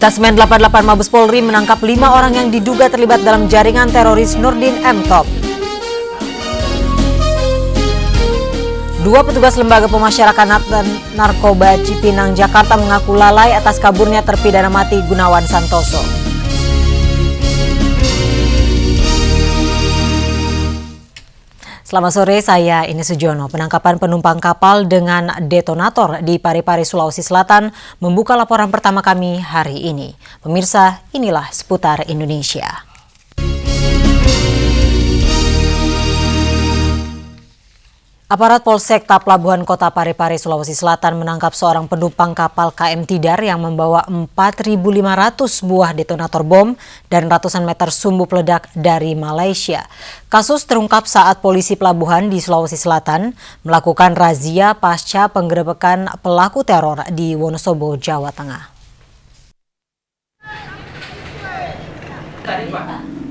Detasmen 88 Mabes Polri menangkap 5 orang yang diduga terlibat dalam jaringan teroris Nurdin M. Top. 2 petugas Lembaga Pemasyarakatan Narkoba Cipinang, Jakarta mengaku lalai atas kaburnya terpidana mati Gunawan Santoso. Selamat sore, saya Ines Sujono. Penangkapan penumpang kapal dengan detonator di Parepare, Sulawesi Selatan membuka laporan pertama kami hari ini. Pemirsa, inilah seputar Indonesia. Aparat Polsekta Pelabuhan Kota Parepare, Sulawesi Selatan menangkap seorang penumpang kapal KM Tidar yang membawa 4.500 buah detonator bom dan ratusan meter sumbu peledak dari Malaysia. Kasus terungkap saat polisi pelabuhan di Sulawesi Selatan melakukan razia pasca penggerebekan pelaku teror di Wonosobo, Jawa Tengah.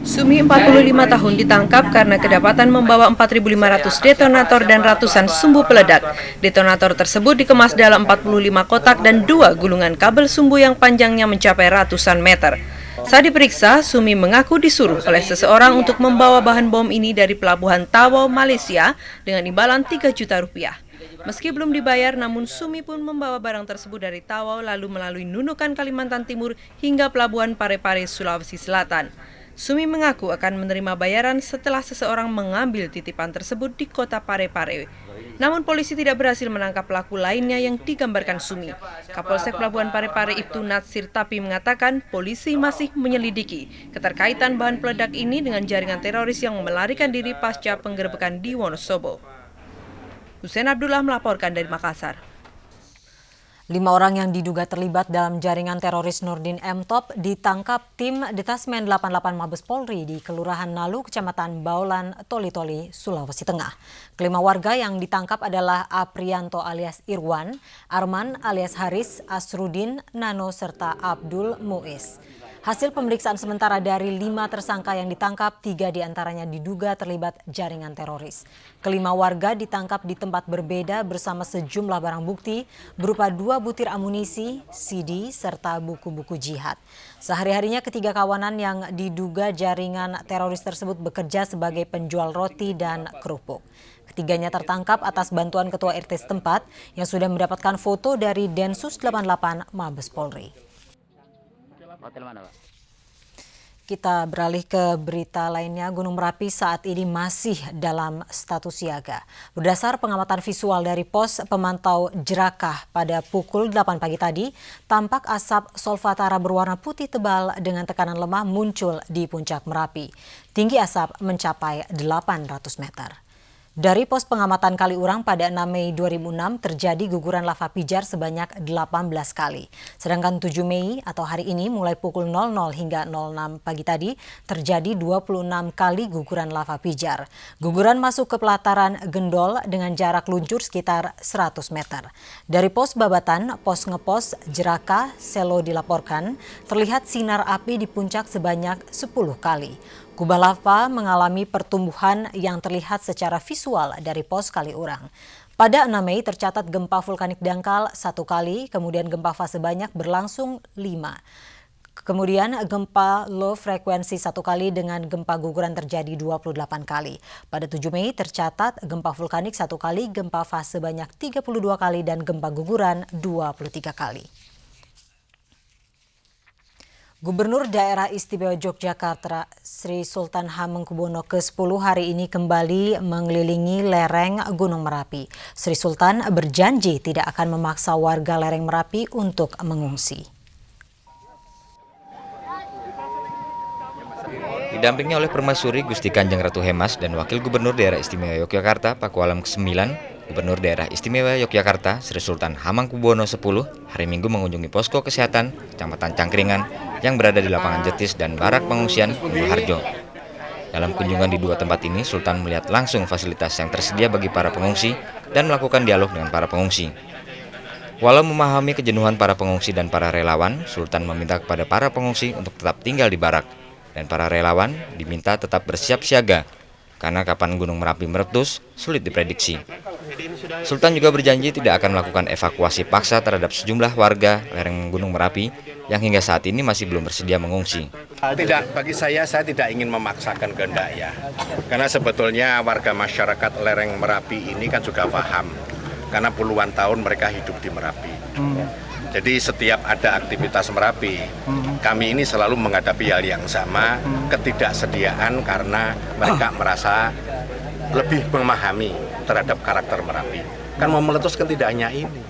Sumi 45 tahun ditangkap karena kedapatan membawa 4.500 detonator dan ratusan sumbu peledak. Detonator tersebut dikemas dalam 45 kotak dan 2 gulungan kabel sumbu yang panjangnya mencapai ratusan meter. Saat diperiksa, Sumi mengaku disuruh oleh seseorang untuk membawa bahan bom ini dari Pelabuhan Tawau, Malaysia dengan imbalan 3 juta rupiah. Meski belum dibayar, namun Sumi pun membawa barang tersebut dari Tawau lalu melalui Nunukan, Kalimantan Timur hingga Pelabuhan Parepare, Sulawesi Selatan. Sumi mengaku akan menerima bayaran setelah seseorang mengambil titipan tersebut di kota Parepare. Namun polisi tidak berhasil menangkap pelaku lainnya yang digambarkan Sumi. Kapolsek Pelabuhan Parepare Ibtu Natsir Tapi mengatakan polisi masih menyelidiki keterkaitan bahan peledak ini dengan jaringan teroris yang melarikan diri pasca penggerebekan di Wonosobo. Hussein Abdullah melaporkan dari Makassar. 5 orang yang diduga terlibat dalam jaringan teroris Nurdin M. Top ditangkap tim Detasmen 88 Mabes Polri di Kelurahan Nalu, Kecamatan Baulan, Toli-Toli, Sulawesi Tengah. Kelima warga yang ditangkap adalah Aprianto alias Irwan, Arman alias Haris, Asrudin, Nano, serta Abdul Muiz. Hasil pemeriksaan sementara dari 5 tersangka yang ditangkap, 3 diantaranya diduga terlibat jaringan teroris. Kelima warga ditangkap di tempat berbeda bersama sejumlah barang bukti berupa 2 butir amunisi, CD, serta buku-buku jihad. Sehari-harinya ketiga kawanan yang diduga jaringan teroris tersebut bekerja sebagai penjual roti dan kerupuk. Ketiganya tertangkap atas bantuan Ketua RT setempat yang sudah mendapatkan foto dari Densus 88 Mabes Polri. Kita beralih ke berita lainnya. Gunung Merapi saat ini masih dalam status siaga. Berdasar pengamatan visual dari pos pemantau Jerakah pada pukul 8 pagi tadi, tampak asap solvatara berwarna putih tebal dengan tekanan lemah muncul di puncak Merapi. Tinggi asap mencapai 800 meter. Dari pos pengamatan Kaliurang pada 6 Mei 2006 terjadi guguran lava pijar sebanyak 18 kali. Sedangkan 7 Mei atau hari ini mulai pukul 00 hingga 06 pagi tadi terjadi 26 kali guguran lava pijar. Guguran masuk ke pelataran Gendol dengan jarak luncur sekitar 100 meter. Dari pos Babatan, pos ngepos Jerakah, Selo dilaporkan terlihat sinar api di puncak sebanyak 10 kali. Kubah lava mengalami pertumbuhan yang terlihat secara visual dari pos Kaliurang. Pada 6 Mei tercatat gempa vulkanik dangkal 1 kali, kemudian gempa fase banyak berlangsung 5. Kemudian gempa low frekuensi 1 kali dengan gempa guguran terjadi 28 kali. Pada 7 Mei tercatat gempa vulkanik 1 kali, gempa fase banyak 32 kali dan gempa guguran 23 kali. Gubernur Daerah Istimewa Yogyakarta Sri Sultan Hamengkubuwono ke-10 hari ini kembali mengelilingi lereng Gunung Merapi. Sri Sultan berjanji tidak akan memaksa warga lereng Merapi untuk mengungsi. Didampingi oleh Permaisuri Gusti Kanjeng Ratu Hemas dan Wakil Gubernur Daerah Istimewa Yogyakarta Pakualam ke-9, Gubernur Daerah Istimewa Yogyakarta Sri Sultan Hamengkubuwono X hari Minggu mengunjungi posko kesehatan Kecamatan Cangkringan yang berada di lapangan Jetis dan barak pengungsian Gunung Harjo. Dalam kunjungan di 2 tempat ini, Sultan melihat langsung fasilitas yang tersedia bagi para pengungsi dan melakukan dialog dengan para pengungsi. Walau memahami kejenuhan para pengungsi dan para relawan, Sultan meminta kepada para pengungsi untuk tetap tinggal di barak. Dan para relawan diminta tetap bersiap siaga, karena kapan Gunung Merapi meletus sulit diprediksi. Sultan juga berjanji tidak akan melakukan evakuasi paksa terhadap sejumlah warga lereng Gunung Merapi yang hingga saat ini masih belum bersedia mengungsi. Tidak, bagi saya tidak ingin memaksakan kehendak ya. Karena sebetulnya warga masyarakat lereng Merapi ini kan juga paham. Karena puluhan tahun mereka hidup di Merapi. Jadi setiap ada aktivitas Merapi, kami ini selalu menghadapi hal yang sama, ketidaksediaan karena mereka merasa lebih memahami terhadap karakter Merapi. Kan mau meletus kan tidak hanya ini.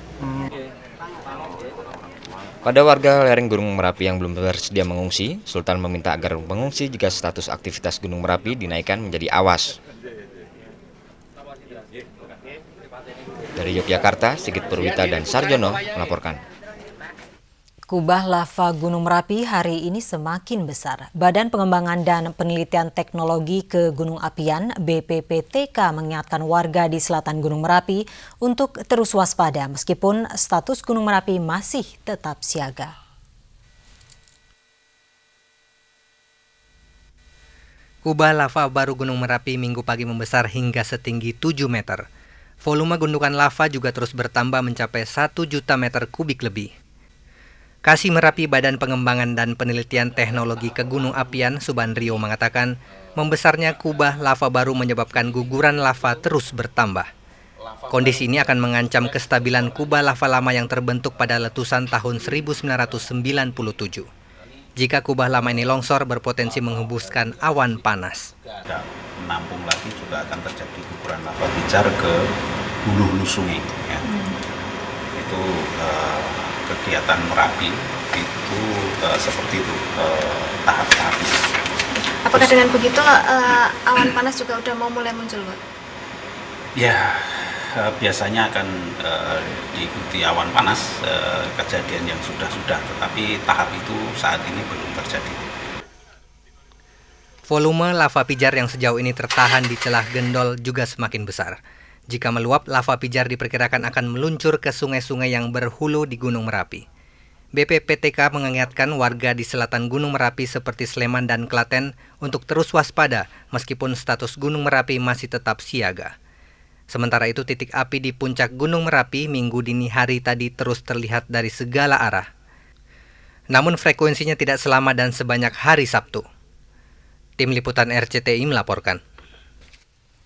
Pada warga lereng Gunung Merapi yang belum bersedia mengungsi, Sultan meminta agar mengungsi jika status aktivitas Gunung Merapi dinaikkan menjadi awas. Dari Yogyakarta, Sigit Purwita dan Sarjono melaporkan. Kubah lava Gunung Merapi hari ini semakin besar. Badan Pengembangan dan Penelitian Teknologi Kegunung Apian (BPPTK) mengingatkan warga di selatan Gunung Merapi untuk terus waspada meskipun status Gunung Merapi masih tetap siaga. Kubah lava baru Gunung Merapi Minggu pagi membesar hingga setinggi 7 meter. Volume gundukan lava juga terus bertambah mencapai 1 juta meter kubik lebih. Kasih Merapi Badan Pengembangan dan Penelitian Teknologi Kegunung Apian Subandrio mengatakan, membesarnya kubah lava baru menyebabkan guguran lava terus bertambah. Kondisi ini akan mengancam kestabilan kubah lava lama yang terbentuk pada letusan tahun 1997. Jika kubah lama ini longsor, berpotensi menghembuskan awan panas. Menampung lagi juga akan terjadi guguran lava pijar ke hulu-hulu sungai. Ya. Itu kegiatan Merapi itu seperti itu tahap-tahapnya. Apakah dengan begitu awan panas juga udah mau mulai muncul, Pak? Ya, biasanya akan diikuti awan panas, kejadian yang sudah-sudah, tetapi tahap itu saat ini belum terjadi. Volume lava pijar yang sejauh ini tertahan di celah Gendol juga semakin besar. Jika meluap, lava pijar diperkirakan akan meluncur ke sungai-sungai yang berhulu di Gunung Merapi. BPPTK mengingatkan warga di selatan Gunung Merapi seperti Sleman dan Klaten untuk terus waspada meskipun status Gunung Merapi masih tetap siaga. Sementara itu, titik api di puncak Gunung Merapi Minggu dini hari tadi terus terlihat dari segala arah. Namun frekuensinya tidak selama dan sebanyak hari Sabtu. Tim Liputan RCTI melaporkan.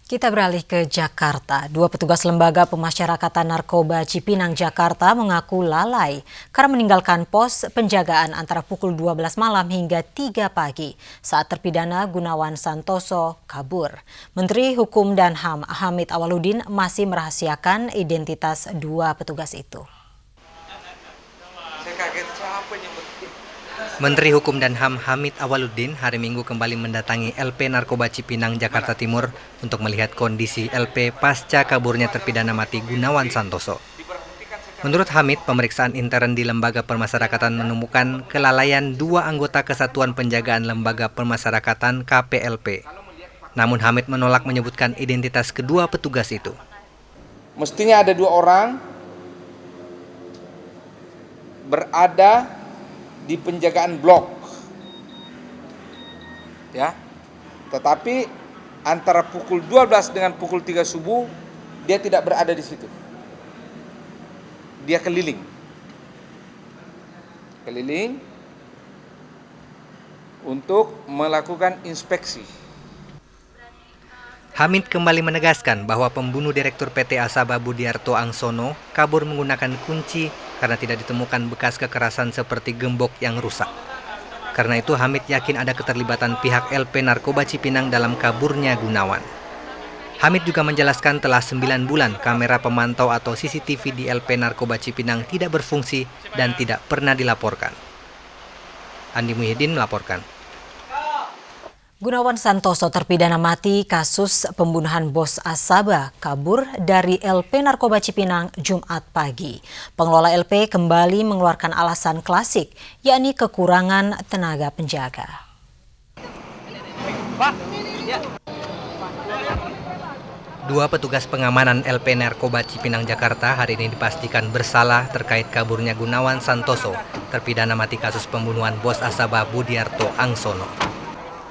Kita beralih ke Jakarta. 2 petugas Lembaga Pemasyarakatan Narkoba Cipinang, Jakarta mengaku lalai karena meninggalkan pos penjagaan antara pukul 12 malam hingga 3 pagi saat terpidana Gunawan Santoso kabur. Menteri Hukum dan HAM Hamid Awaludin masih merahasiakan identitas 2 petugas itu. Menteri Hukum dan HAM Hamid Awaludin hari Minggu kembali mendatangi LP Narkoba Cipinang, Jakarta Timur untuk melihat kondisi LP pasca kaburnya terpidana mati Gunawan Santoso. Menurut Hamid, pemeriksaan intern di Lembaga Pemasyarakatan menemukan kelalaian 2 anggota Kesatuan Penjagaan Lembaga Pemasyarakatan KPLP. Namun Hamid menolak menyebutkan identitas kedua petugas itu. Mestinya ada 2 orang berada di penjagaan blok, ya. Tetapi antara pukul 12 dengan pukul 3 subuh dia tidak berada di situ. Dia keliling untuk melakukan inspeksi. Hamid kembali menegaskan bahwa pembunuh Direktur PT Asaba Budiarto Angsono kabur menggunakan kunci karena tidak ditemukan bekas kekerasan seperti gembok yang rusak. Karena itu Hamid yakin ada keterlibatan pihak LP Narkoba Cipinang dalam kaburnya Gunawan. Hamid juga menjelaskan telah 9 bulan kamera pemantau atau CCTV di LP Narkoba Cipinang tidak berfungsi dan tidak pernah dilaporkan. Andi Muhyiddin melaporkan. Gunawan Santoso terpidana mati kasus pembunuhan bos Asaba kabur dari LP Narkoba Cipinang Jumat pagi. Pengelola LP kembali mengeluarkan alasan klasik, yakni kekurangan tenaga penjaga. Dua petugas pengamanan LP Narkoba Cipinang Jakarta hari ini dipastikan bersalah terkait kaburnya Gunawan Santoso, terpidana mati kasus pembunuhan bos Asaba Budiarto Angsono.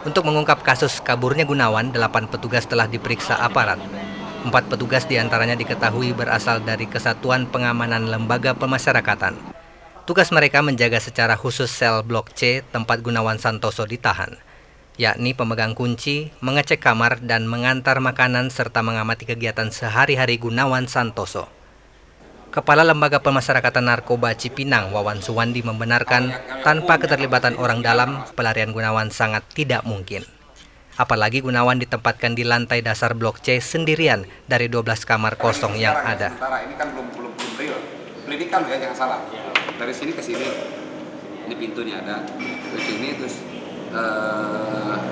Untuk mengungkap kasus kaburnya Gunawan, 8 petugas telah diperiksa aparat. 4 petugas diantaranya diketahui berasal dari Kesatuan Pengamanan Lembaga Pemasyarakatan. Tugas mereka menjaga secara khusus sel Blok C tempat Gunawan Santoso ditahan, yakni pemegang kunci, mengecek kamar, dan mengantar makanan serta mengamati kegiatan sehari-hari Gunawan Santoso. Kepala Lembaga Pemasyarakatan Narkoba Cipinang, Wawan Suwandi, membenarkan tanpa keterlibatan orang dalam, pelarian Gunawan sangat tidak mungkin. Apalagi Gunawan ditempatkan di lantai dasar Blok C sendirian dari 12 kamar kosong yang ada. Sementara ini kan belum real. Pendidikan ya, jangan salah. Dari sini ke sini, ini pintunya ada. Ke sini terus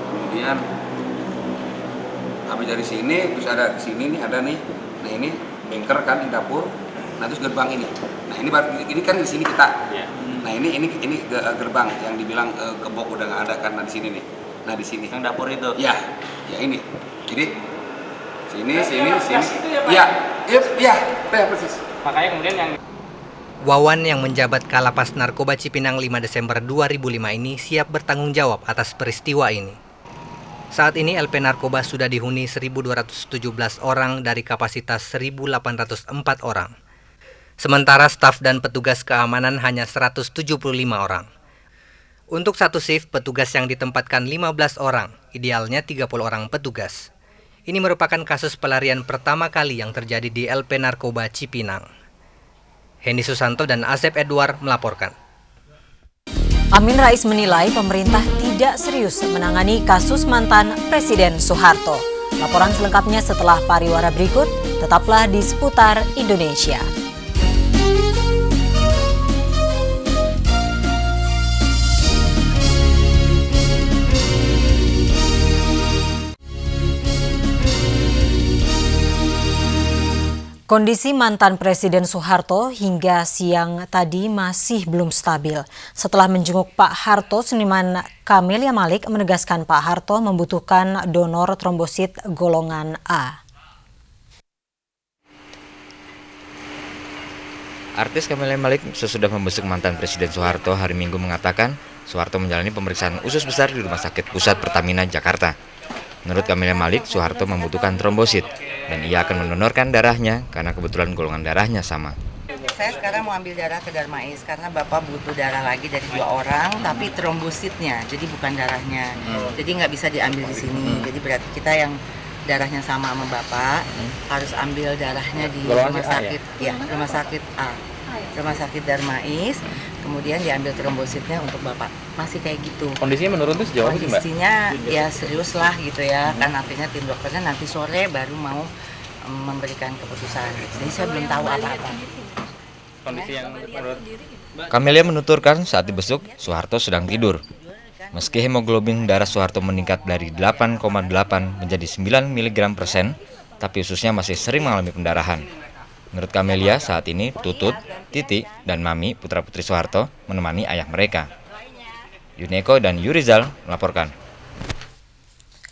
kemudian habis dari sini terus ada ke sini nih ada nih. Nah ini bengker kan di dapur. Nah terus gerbang ini. Nah ini kan di sini kita. Nah ini gerbang yang dibilang gembok udah nggak ada karena di sini nih. Nah di sini. Yang dapur itu. Ya ini. Jadi sini. Ya persis. Makanya kemudian yang Wawan yang menjabat Kalapas Narkoba Cipinang 5 Desember 2005 ini siap bertanggung jawab atas peristiwa ini. Saat ini LP Narkoba sudah dihuni 1.217 orang dari kapasitas 1.804 orang. Sementara staf dan petugas keamanan hanya 175 orang. Untuk satu shift, petugas yang ditempatkan 15 orang, idealnya 30 orang petugas. Ini merupakan kasus pelarian pertama kali yang terjadi di LP Narkoba Cipinang. Hendy Susanto dan Asep Edward melaporkan. Amin Rais menilai pemerintah tidak serius menangani kasus mantan Presiden Soeharto. Laporan selengkapnya setelah pariwara berikut, tetaplah di Seputar Indonesia. Kondisi mantan Presiden Soeharto hingga siang tadi masih belum stabil. Setelah menjenguk Pak Harto, seniman Camelia Malik menegaskan Pak Harto membutuhkan donor trombosit golongan A. Artis Camelia Malik sesudah membesuk mantan Presiden Soeharto hari Minggu mengatakan Soeharto menjalani pemeriksaan usus besar di Rumah Sakit Pusat Pertamina, Jakarta. Menurut Camelia Malik, Soeharto membutuhkan trombosit dan ia akan mendonorkan darahnya karena kebetulan golongan darahnya sama. Saya sekarang mau ambil darah ke Darmais karena Bapak butuh darah lagi dari 2 orang, tapi trombositnya, jadi bukan darahnya. Jadi nggak bisa diambil di sini. Jadi berarti kita yang darahnya sama Bapak harus ambil darahnya di rumah sakit, rumah sakit A, rumah sakit Darmais. Kemudian diambil trombositnya untuk Bapak. Masih kayak gitu. Kondisinya menurun tuh sejauh ini, Mbak? Kondisinya ya serius lah gitu ya. Kan artinya tim dokternya nanti sore baru mau memberikan keputusan. Jadi saya belum tahu apa-apa. Kondisi yang menurut Camelia menuturkan saat dibesuk, Soeharto sedang tidur. Meski hemoglobin darah Soeharto meningkat dari 8,8 menjadi 9 mg/sen, tapi ususnya masih sering mengalami pendarahan. Menurut Camelia, saat ini Tutut, Titi, dan Mami, putra-putri Soeharto, menemani ayah mereka. Yuneko dan Yurizal melaporkan.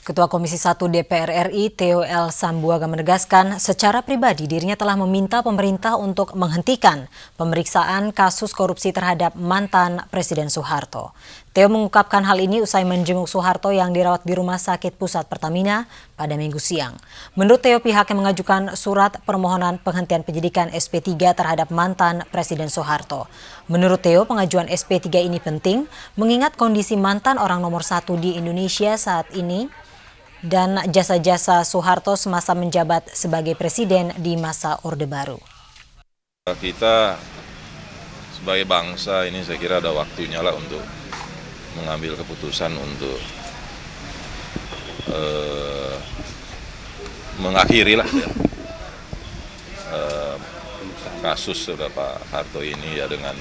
Ketua Komisi 1 DPR RI, Theo L. Sambuaga menegaskan secara pribadi dirinya telah meminta pemerintah untuk menghentikan pemeriksaan kasus korupsi terhadap mantan Presiden Soeharto. Theo mengungkapkan hal ini usai menjenguk Soeharto yang dirawat di Rumah Sakit Pusat Pertamina pada Minggu siang. Menurut Theo, pihaknya mengajukan surat permohonan penghentian penyidikan SP3 terhadap mantan Presiden Soeharto. Menurut Theo, pengajuan SP3 ini penting mengingat kondisi mantan orang nomor 1 di Indonesia saat ini dan jasa-jasa Soeharto semasa menjabat sebagai presiden di masa Orde Baru. Kita sebagai bangsa ini saya kira ada waktunya lah untuk mengambil keputusan untuk mengakhiri lah ya, kasus Pak Harto ini ya dengan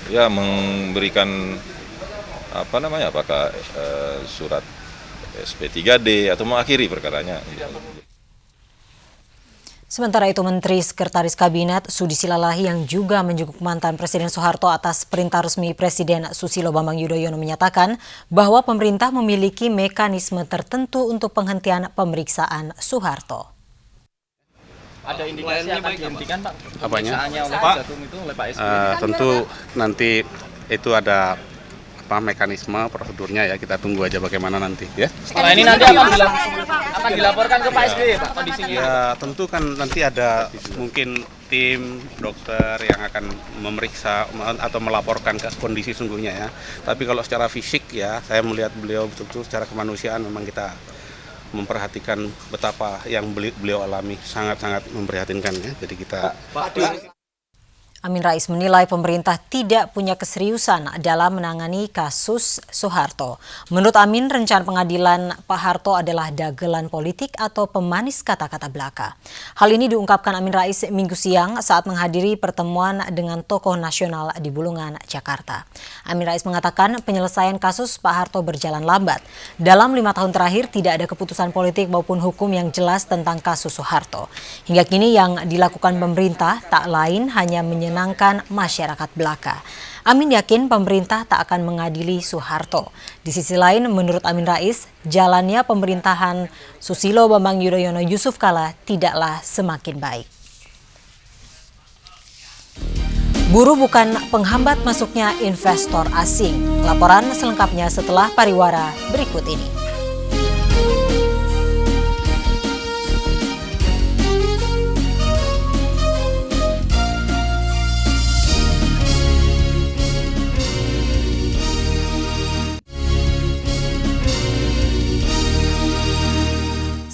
ya memberikan apakah surat SP3D atau mengakhiri perkaranya. Sementara itu, Menteri Sekretaris Kabinet Sudi Silalahi yang juga menjenguk mantan Presiden Soeharto atas perintah resmi Presiden Susilo Bambang Yudhoyono menyatakan bahwa pemerintah memiliki mekanisme tertentu untuk penghentian pemeriksaan Soeharto. Ada indikasi akan dihentikan, Pak? Apanya? Pak, tentu nanti itu ada mekanisme prosedurnya ya, kita tunggu aja bagaimana nanti ya. Setelah ini nanti akan dilaporkan ke Pak SBY, Pak, kondisinya. Ya tentu kan nanti ada mungkin tim dokter yang akan memeriksa atau melaporkan ke kondisi sungguhnya ya. Tapi kalau secara fisik ya, saya melihat beliau betul-betul secara kemanusiaan memang kita memperhatikan betapa yang beliau alami, sangat-sangat memprihatinkan ya. Jadi kita Amin Rais menilai pemerintah tidak punya keseriusan dalam menangani kasus Soeharto. Menurut Amin, rencana pengadilan Pak Harto adalah dagelan politik atau pemanis kata-kata belaka. Hal ini diungkapkan Amin Rais Minggu siang saat menghadiri pertemuan dengan tokoh nasional di Bulungan, Jakarta. Amin Rais mengatakan penyelesaian kasus Pak Harto berjalan lambat. Dalam 5 tahun terakhir tidak ada keputusan politik maupun hukum yang jelas tentang kasus Soeharto. Hingga kini yang dilakukan pemerintah tak lain hanya menyenangkan masyarakat belaka. Amin yakin pemerintah tak akan mengadili Soeharto. Di sisi lain, menurut Amin Rais, jalannya pemerintahan Susilo Bambang Yudhoyono Yusuf Kala tidaklah semakin baik. Buruh bukan penghambat masuknya investor asing. Laporan selengkapnya setelah pariwara berikut ini.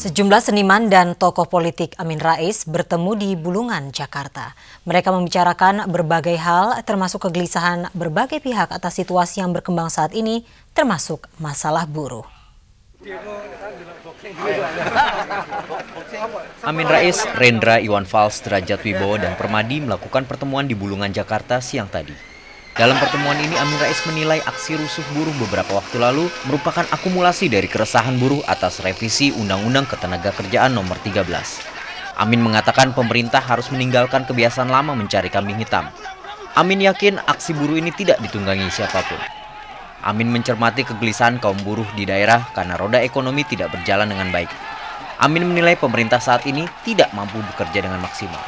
Sejumlah seniman dan tokoh politik Amin Rais bertemu di Bulungan, Jakarta. Mereka membicarakan berbagai hal termasuk kegelisahan berbagai pihak atas situasi yang berkembang saat ini, termasuk masalah buruh. Amin Rais, Rendra, Iwan Fals, Derajat Wibowo, dan Permadi melakukan pertemuan di Bulungan, Jakarta siang tadi. Dalam pertemuan ini, Amin Rais menilai aksi rusuh buruh beberapa waktu lalu merupakan akumulasi dari keresahan buruh atas revisi Undang-Undang Ketenagakerjaan Nomor 13. Amin mengatakan pemerintah harus meninggalkan kebiasaan lama mencari kambing hitam. Amin yakin aksi buruh ini tidak ditunggangi siapapun. Amin mencermati kegelisahan kaum buruh di daerah karena roda ekonomi tidak berjalan dengan baik. Amin menilai pemerintah saat ini tidak mampu bekerja dengan maksimal.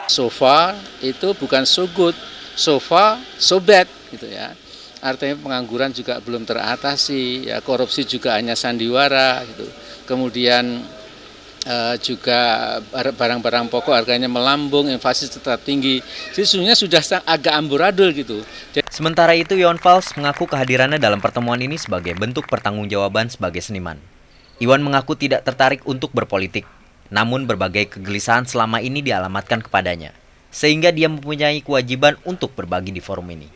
So far itu bukan so good. So far, so bad, gitu ya. Artinya pengangguran juga belum teratasi, ya, korupsi juga hanya sandiwara, gitu. Kemudian juga barang-barang pokok harganya melambung, inflasi tetap tinggi. Jadi sesungguhnya sudah agak amburadul gitu. Sementara itu, Iwan Fals mengaku kehadirannya dalam pertemuan ini sebagai bentuk pertanggungjawaban sebagai seniman. Iwan mengaku tidak tertarik untuk berpolitik, namun berbagai kegelisahan selama ini dialamatkan kepadanya, sehingga dia mempunyai kewajiban untuk berbagi di forum ini.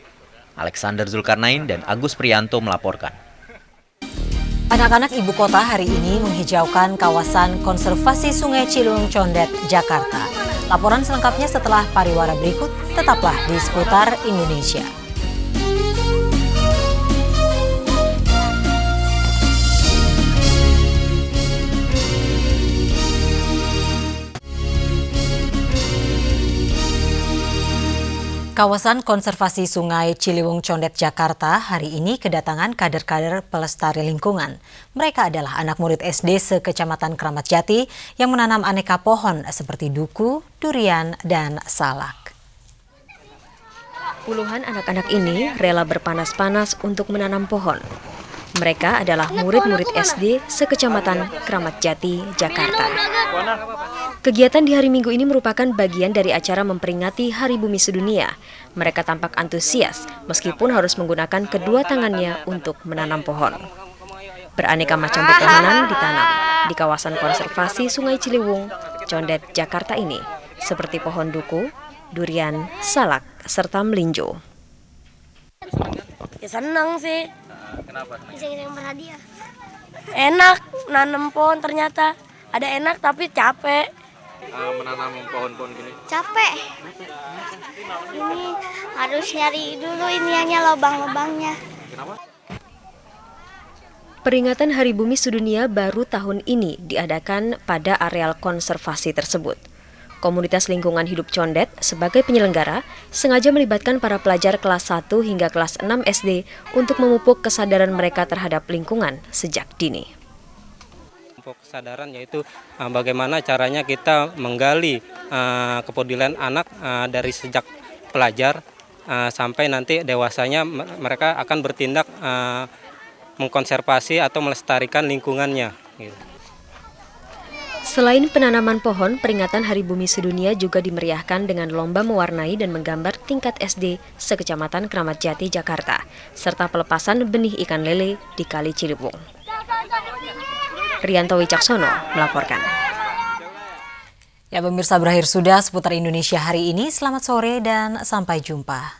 Alexander Zulkarnain dan Agus Priyanto melaporkan. Anak-anak ibu kota hari ini menghijaukan kawasan konservasi Sungai Ciliwung Condet, Jakarta. Laporan selengkapnya setelah pariwara berikut, tetaplah di Seputar Indonesia. Kawasan konservasi Sungai Ciliwung Condet, Jakarta hari ini kedatangan kader-kader pelestari lingkungan. Mereka adalah anak murid SD sekecamatan Kramat Jati yang menanam aneka pohon seperti duku, durian, dan salak. Puluhan anak-anak ini rela berpanas-panas untuk menanam pohon. Mereka adalah murid-murid SD sekecamatan Kramat Jati, Jakarta. Kegiatan di hari Minggu ini merupakan bagian dari acara memperingati Hari Bumi Sedunia. Mereka tampak antusias meskipun harus menggunakan kedua tangannya untuk menanam pohon. Beraneka macam pepohonan ditanam di kawasan konservasi Sungai Ciliwung, Condet, Jakarta ini, seperti pohon duku, durian, salak, serta melinjo. Ya senang sih. Kenapa? Bisa kita yang berhadiah. Enak nanam pohon, ternyata ada enak tapi capek. Menanam pohon-pohon gini? Capek. Ini harus nyari dulu iniannya, lubang-lubangnya. Kenapa? Peringatan Hari Bumi Sedunia baru tahun ini diadakan pada areal konservasi tersebut. Komunitas Lingkungan Hidup Condet sebagai penyelenggara sengaja melibatkan para pelajar kelas 1 hingga kelas 6 SD untuk memupuk kesadaran mereka terhadap lingkungan sejak dini. Kesadaran yaitu bagaimana caranya kita menggali kepedulian anak dari sejak pelajar sampai nanti dewasanya mereka akan bertindak mengkonservasi atau melestarikan lingkungannya. Selain penanaman pohon, peringatan Hari Bumi Sedunia juga dimeriahkan dengan lomba mewarnai dan menggambar tingkat SD sekecamatan Kramat Jati, Jakarta, serta pelepasan benih ikan lele di Kali Ciliwung. Rianto Wicaksono melaporkan. Ya pemirsa, berakhir sudah seputar Indonesia hari ini. Selamat sore dan sampai jumpa.